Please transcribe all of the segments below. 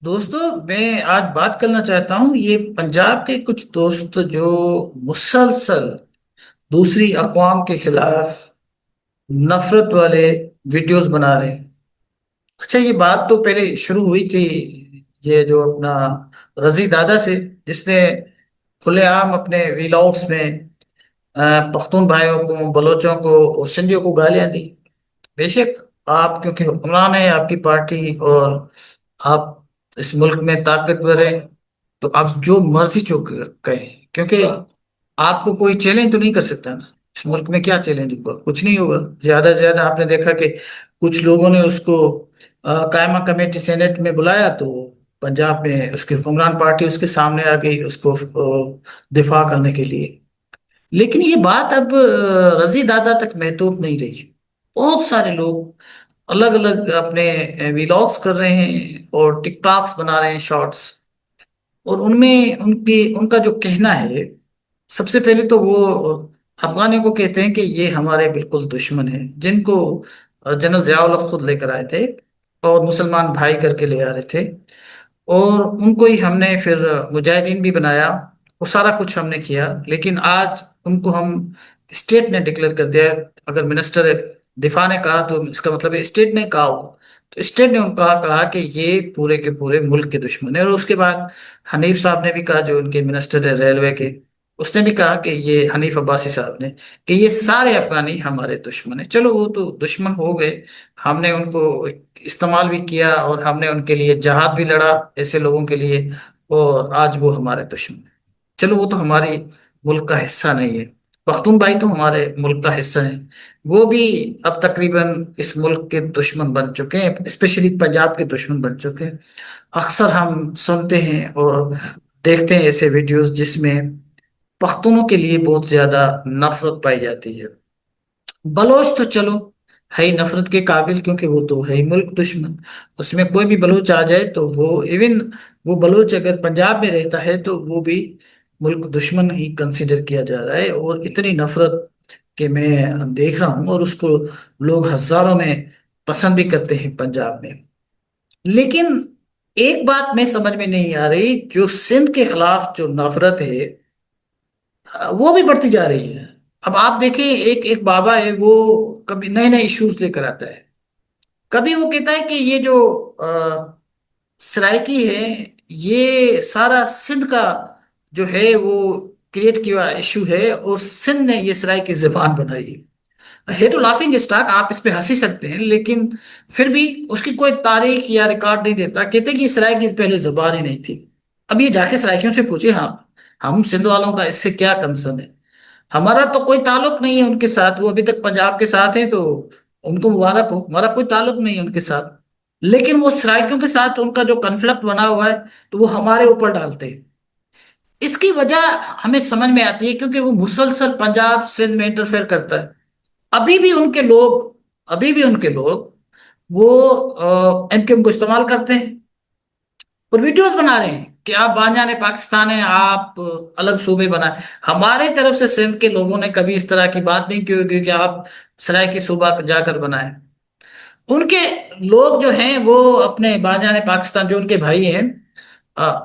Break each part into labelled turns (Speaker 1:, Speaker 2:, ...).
Speaker 1: دوستوں میں آج بات کرنا چاہتا ہوں یہ پنجاب کے کچھ دوست جو مسلسل دوسری اقوام کے خلاف نفرت والے ویڈیوز بنا رہے ہیں۔ اچھا، یہ بات تو پہلے شروع ہوئی تھی یہ جو اپنا رضی دادا سے، جس نے کھلے عام اپنے ویلاگس میں پختون بھائیوں کو، بلوچوں کو اور سندھیوں کو گالیاں دی۔ بے شک آپ کیونکہ حکمران ہیں، آپ کی پارٹی، اور آپ اس ملک میں طاقتور ہیں، تو آپ جو مرضی جو کہیں، کیونکہ آپ کو کوئی چیلنج تو نہیں کر سکتا نا۔ اس ملک میں کیا چیلنج ہوگا؟ کچھ نہیں ہوگا۔ زیادہ سے زیادہ آپ نے دیکھا کہ کچھ لوگوں نے اس کو قائمہ کمیٹی سینٹ میں بلایا، تو پنجاب میں اس کی حکمران پارٹی اس کے سامنے آ گئی اس کو دفاع کرنے کے لیے۔ لیکن یہ بات اب رضی دادا تک محدود نہیں رہی۔ بہت سارے لوگ الگ الگ اپنے ویلاگس کر رہے ہیں اور ٹک ٹاکس بنا رہے ہیں، شارٹس، اور ان میں ان کا جو کہنا ہے، سب سے پہلے تو وہ افغانوں کو کہتے ہیں کہ یہ ہمارے بالکل دشمن ہیں، جن کو جنرل ضیاء الحق خود لے کر آئے تھے اور مسلمان بھائی کر کے لے آ رہے تھے، اور ان کو ہی ہم نے پھر مجاہدین بھی بنایا، وہ سارا کچھ ہم نے کیا۔ لیکن آج ان کو ہم اسٹیٹ نے ڈکلیئر کر دیا۔ اگر منسٹر دفاع نے کہا تو اس کا مطلب ہے اسٹیٹ نے کہا ہو، تو اسٹیٹ نے ان کا کہا کہ یہ پورے کے پورے ملک کے دشمن ہیں۔ اور اس کے بعد حنیف صاحب نے بھی کہا، جو ان کے منسٹر ہے ریلوے کے، اس نے بھی کہا کہ یہ حنیف عباسی صاحب نے، کہ یہ سارے افغانی ہمارے دشمن ہیں۔ چلو وہ تو دشمن ہو گئے، ہم نے ان کو استعمال بھی کیا اور ہم نے ان کے لیے جہاد بھی لڑا ایسے لوگوں کے لیے، اور آج وہ ہمارے دشمن ہیں۔ چلو وہ تو ہماری ملک کا حصہ نہیں ہے۔ پختون بھائی تو ہمارے ملک کا حصہ ہیں، وہ بھی اب تقریباً اس ملک کے دشمن بن چکے ہیں، اسپیشلی پنجاب کے دشمن بن چکے ہیں۔ اکثر ہم سنتے ہیں اور دیکھتے ہیں ایسے ویڈیوز جس میں پختونوں کے لیے بہت زیادہ نفرت پائی جاتی ہے۔ بلوچ تو چلو ہے ہی نفرت کے قابل، کیونکہ وہ تو ہے ہی ملک دشمن۔ اس میں کوئی بھی بلوچ آ جائے تو وہ ایون وہ بلوچ اگر پنجاب میں رہتا ہے تو وہ بھی ملک دشمن ہی کنسیڈر کیا جا رہا ہے، اور اتنی نفرت کہ میں دیکھ رہا ہوں، اور اس کو لوگ ہزاروں میں پسند بھی کرتے ہیں پنجاب میں۔ لیکن ایک بات میں سمجھ میں نہیں آ رہی، جو سندھ کے خلاف جو نفرت ہے وہ بھی بڑھتی جا رہی ہے۔ اب آپ دیکھیں، ایک ایک بابا ہے، وہ کبھی نئے نئے ایشوز لے کر آتا ہے۔ کبھی وہ کہتا ہے کہ یہ جو سرائکی ہے، یہ سارا سندھ کا جو ہے وہ کریٹ کیا ایشو ہے، اور سندھ نے یہ سرائکی زبان بنائی ہے۔ تو لافنگ اسٹاک، آپ اس پہ ہنسی سکتے ہیں، لیکن پھر بھی اس کی کوئی تاریخ یا ریکارڈ نہیں دیتا۔ کہتے کہ یہ سرائکی پہلے زبان ہی نہیں تھی۔ اب یہ جا کے سرائکیوں سے پوچھے، ہاں ہم سندھ والوں کا اس سے کیا کنسرن ہے؟ ہمارا تو کوئی تعلق نہیں ہے ان کے ساتھ، وہ ابھی تک پنجاب کے ساتھ ہیں، تو ان کو مبارک ہو، ہمارا کوئی تعلق نہیں ہے ان کے ساتھ۔ لیکن وہ سرائکیوں کے ساتھ ان کا جو کنفلکٹ بنا ہوا ہے، تو وہ ہمارے اوپر ڈالتے ہیں۔ اس کی وجہ ہمیں سمجھ میں آتی ہے، کیونکہ وہ مسلسل پنجاب سندھ میں انٹرفیئر کرتا ہے۔ ابھی بھی ان کے لوگ ابھی بھی ان کے لوگ وہ ایم کیو ایم کو استعمال کرتے ہیں اور ویڈیوز بنا رہے ہیں کہ آپ بانجان پاکستان ہیں، آپ الگ صوبے بنائیں۔ ہمارے طرف سے سندھ کے لوگوں نے کبھی اس طرح کی بات نہیں کی ہوگی کہ آپ سرائکی صوبہ جا کر بنائیں۔ ان کے لوگ جو ہیں وہ اپنے بانجان پاکستان، جو ان کے بھائی ہیں،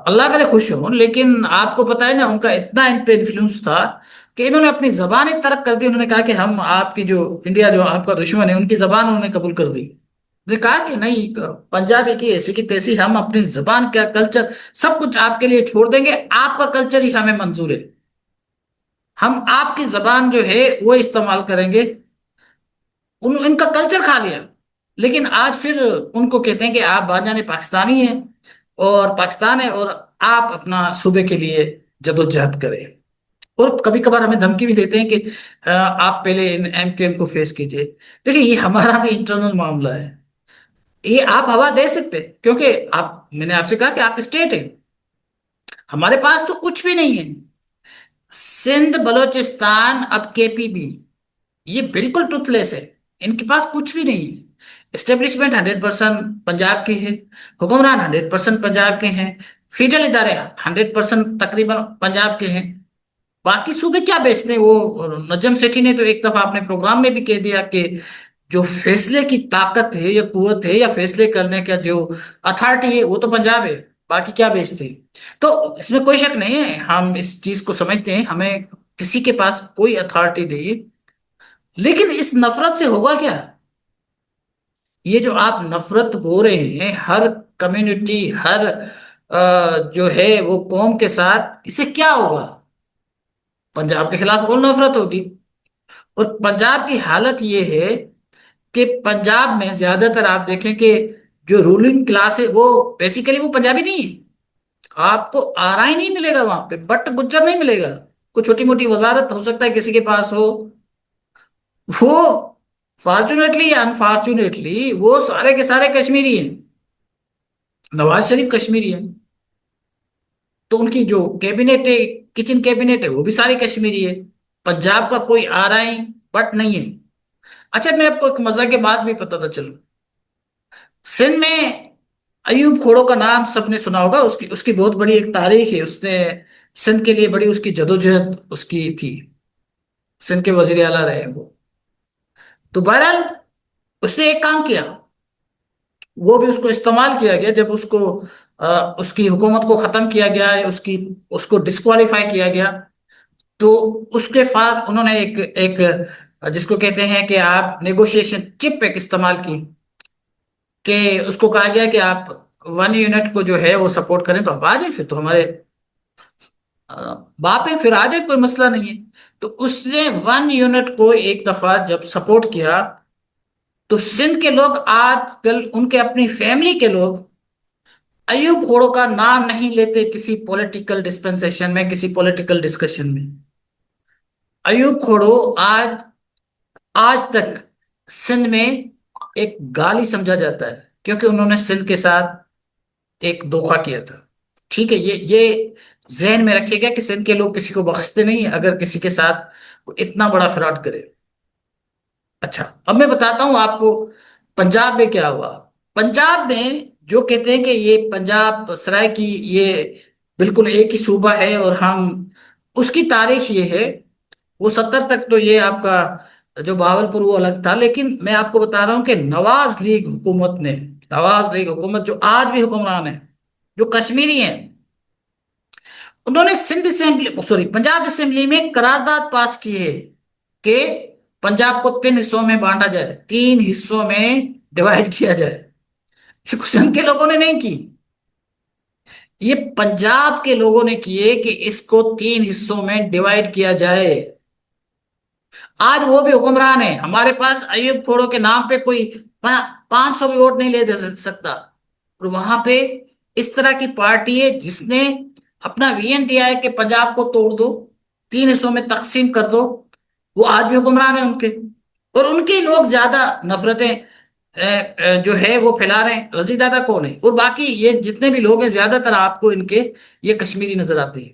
Speaker 1: اللہ کرے خوش ہوں، لیکن آپ کو پتا ہے نا، ان کا اتنا ان پہ انفلوئنس تھا کہ انہوں نے اپنی زبان ایک ترک کر دی۔ انہوں نے کہا کہ ہم آپ کی جو انڈیا جو آپ کا دشمن ہے، ان کی زبان انہوں نے قبول کر دی۔ نے کہا کہ نہیں، پنجابی کی ایسی کی تیسی، ہم اپنی زبان کا کلچر سب کچھ آپ کے لیے چھوڑ دیں گے، آپ کا کلچر ہی ہمیں منظور ہے، ہم آپ کی زبان جو ہے وہ استعمال کریں گے۔ ان کا کلچر کھا لیا، لیکن آج پھر ان کو کہتے ہیں کہ آپ بانجان پاکستانی ہیں اور پاکستان ہے، اور آپ اپنا صوبے کے لیے جدوجہد کریں۔ اور کبھی کبھار ہمیں دھمکی بھی دیتے ہیں کہ آپ پہلے ایم کیو ایم کو فیس کیجئے۔ دیکھیں، یہ ہمارا بھی انٹرنل معاملہ ہے، یہ آپ ہوا دے سکتے، کیونکہ میں نے آپ سے کہا کہ آپ اسٹیٹ ہیں، ہمارے پاس تو کچھ بھی نہیں ہے۔ سندھ بلوچستان اب کے پی بھی، یہ بالکل ٹوتھ لیس ہے، ان کے پاس کچھ بھی نہیں ہے۔ اسٹیبلشمنٹ 100% پنجاب کی ہے، حکمران 100% پنجاب کے ہیں، فیڈرل ادارے 100% تقریباً پنجاب کے ہیں۔ باقی صوبے کیا بیچتے ہیں؟ وہ نجم سیٹھی نے تو ایک دفعہ اپنے پروگرام میں بھی کہہ دیا کہ جو فیصلے کی طاقت ہے یا قوت ہے یا فیصلے کرنے کا جو اتھارٹی ہے وہ تو پنجاب ہے، باقی کیا بیچتے ہیں؟ تو اس میں کوئی شک نہیں ہے، ہم اس چیز کو سمجھتے ہیں، ہمیں کسی کے پاس کوئی اتھارٹی نہیں، لیکن اس نفرت سے ہوگا کیا؟ یہ جو آپ نفرت بو رہے ہیں ہر کمیونٹی، ہر جو ہے وہ قوم کے ساتھ، اس سے کیا ہوگا؟ پنجاب کے خلاف اور نفرت ہوگی، اور پنجاب کی حالت یہ ہے کہ پنجاب میں زیادہ تر آپ دیکھیں کہ جو رولنگ کلاس ہے وہ بیسیکلی وہ پنجابی نہیں ہے، آپ کو آرا ہی نہیں ملے گا وہاں پہ، بٹ گجر نہیں ملے گا، کوئی چھوٹی موٹی وزارت ہو سکتا ہے کسی کے پاس ہو، وہ فارچونیٹلی یا انفارچونیٹلی وہ سارے کے سارے کشمیری ہیں، نواز شریف کشمیری ہیں، تو ان کی جو کیبنٹ ہے، کچن کیبنٹ ہے، وہ بھی ساری کشمیری ہے، پنجاب کا کوئی آرائی بٹ نہیں ہے۔ اچھا میں آپ کو ایک مزہ کی بات بھی پتہ تھا چلو، سندھ میں ایوب کھوڑو کا نام سب نے سنا ہوگا، اس کی بہت بڑی ایک تاریخ ہے، اس نے سندھ کے لیے بڑی اس کی جدوجہد اس کی تھی، سندھ کے وزیر اعلیٰ رہے وہ، تو بہرحال اس نے ایک کام کیا، وہ بھی اس کو استعمال کیا گیا جب اس کو اس کی حکومت کو ختم کیا گیا، اس کو ڈسکوالیفائی کیا گیا، تو اس کے بعد انہوں نے ایک جس کو کہتے ہیں کہ آپ نیگوشیشن چپ ایک استعمال کی، کہ اس کو کہا گیا کہ آپ 1 یونٹ کو جو ہے وہ سپورٹ کریں، تو اب آ جائیں، پھر تو ہمارے باپ ہیں، پھر آ جائیں، کوئی مسئلہ نہیں ہے، تو اس نے 1 یونٹ کو ایک دفعہ جب سپورٹ کیا، تو سندھ کے لوگ آج کل ان کے اپنی فیملی کے لوگ ایوب کھوڑو کا نام نہیں لیتے کسی پولیٹیکل ڈسپنسیشن میں، کسی پولیٹیکل ڈسکشن میں، ایوب کھوڑو آج آج تک سندھ میں ایک گالی سمجھا جاتا ہے، کیونکہ انہوں نے سندھ کے ساتھ ایک دھوکہ کیا تھا، ٹھیک ہے، یہ ذہن میں رکھیے گا کہ سندھ کے لوگ کسی کو بخشتے نہیں اگر کسی کے ساتھ اتنا بڑا فراڈ کرے۔ اچھا اب میں بتاتا ہوں آپ کو پنجاب میں کیا ہوا۔ پنجاب میں جو کہتے ہیں کہ یہ پنجاب سرائے کی یہ بالکل ایک ہی صوبہ ہے، اور ہم اس کی تاریخ یہ ہے، وہ 70 تک تو یہ آپ کا جو بہاولپور وہ الگ تھا، لیکن میں آپ کو بتا رہا ہوں کہ نواز لیگ حکومت جو آج بھی حکمران ہے، جو کشمیری ہیں، انہوں نے پنجاب اسمبلی میں قرارداد پاس کی ہے کہ پنجاب کو 3 حصوں میں بانٹا جائے، 3 حصوں میں ڈیوائڈ کیا جائے، یہ سندھ کے لوگوں نے نہیں کی، یہ پنجاب کے لوگوں نے کیے کہ اس کو 3 حصوں میں ڈیوائڈ کیا جائے۔ آج وہ بھی حکمران ہے، ہمارے پاس ایوب کھوڑو کے نام پہ کوئی 500 بھی ووٹ نہیں لے دے سکتا، اور وہاں پہ اس طرح کی پارٹی ہے جس نے اپنا وین دیا ہے کہ پنجاب کو توڑ دو، 3 حصوں میں تقسیم کر دو، وہ آج بھی حکمران ہیں ان کے، اور ان کے لوگ زیادہ نفرتیں جو ہے وہ پھیلا رہے ہیں۔ رضی دادا کون ہے، اور باقی یہ جتنے بھی لوگ ہیں زیادہ تر آپ کو ان کے یہ کشمیری نظر آتے ہیں۔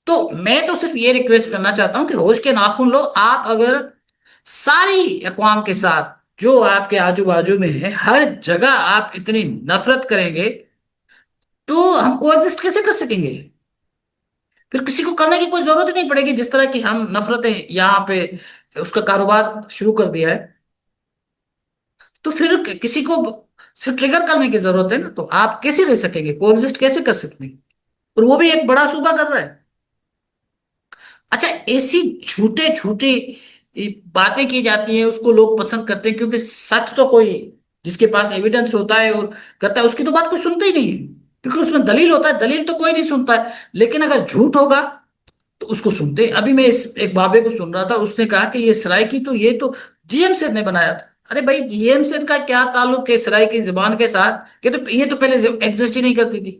Speaker 1: تو میں تو صرف یہ ریکویسٹ کرنا چاہتا ہوں کہ ہوش کے ناخن لو، آپ اگر ساری اقوام کے ساتھ جو آپ کے آجو باجو میں ہے ہر جگہ آپ اتنی نفرت کریں گے تو ہم کو ایڈجسٹ کیسے کر سکیں گے؟ پھر کسی کو کرنے کی کوئی ضرورت ہی نہیں پڑے گی، جس طرح کی ہم نفرتیں یہاں پہ اس کا کاروبار شروع کر دیا ہے، تو پھر کسی کو سے ٹریگر کرنے کی ضرورت ہے نا، تو آپ کیسے رہ سکیں گے، کو ایگزسٹ کیسے کر سکتے ہیں؟ اور وہ بھی ایک بڑا صوبہ کر رہا ہے۔ اچھا ایسی جھوٹے جھوٹے باتیں کی جاتی ہیں، اس کو لوگ پسند کرتے ہیں، کیونکہ سچ تو کوئی جس کے پاس ایویڈنس ہوتا ہے اور کرتا ہے اس کی تو بات کوئی سنتا ہی نہیں ہے، کیونکہ اس میں دلیل ہوتا ہے، دلیل تو کوئی نہیں سنتا ہے، لیکن اگر جھوٹ ہوگا تو اس کو سنتے ہیں۔ ابھی میں ایک بابے کو سن رہا تھا، اس نے کہا کہ یہ سرائکی تو یہ تو جی ایم سیٹ نے بنایا تھا، ارے بھائی جی ایم سیٹ کا کیا تعلق ہے سرائکی زبان کے ساتھ، کہ یہ تو پہلے ایگزسٹ ہی نہیں کرتی تھی،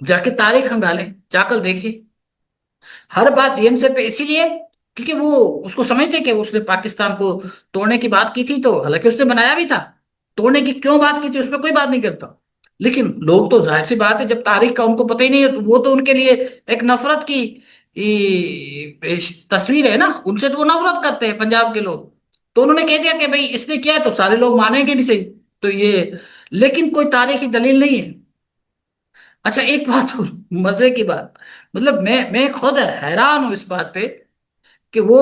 Speaker 1: جا کے تاریخ ہنگالیں، جا کر دیکھیں، ہر بات ڈی ایم سے پہ اسی لیے کیونکہ وہ اس کو سمجھتے کہ اس نے پاکستان کو توڑنے کی بات کی تھی، تو حالانکہ اس نے بنایا بھی تھا، توڑنے کی کیوں بات کی تھی اس پہ کوئی بات نہیں کرتا، لیکن لوگ تو ظاہر سی بات ہے جب تاریخ کا ان کو پتہ ہی نہیں ہے تو وہ تو ان کے لیے ایک نفرت کی تصویر ہے نا، ان سے تو وہ نفرت کرتے ہیں پنجاب کے لوگ، تو انہوں نے کہہ دیا کہ بھائی اس نے کیا ہے تو سارے لوگ مانیں گے بھی صحیح، تو یہ لیکن کوئی تاریخی دلیل نہیں ہے۔ اچھا ایک بات اور مزے کی بات، مطلب میں خود حیران ہوں اس بات پہ کہ وہ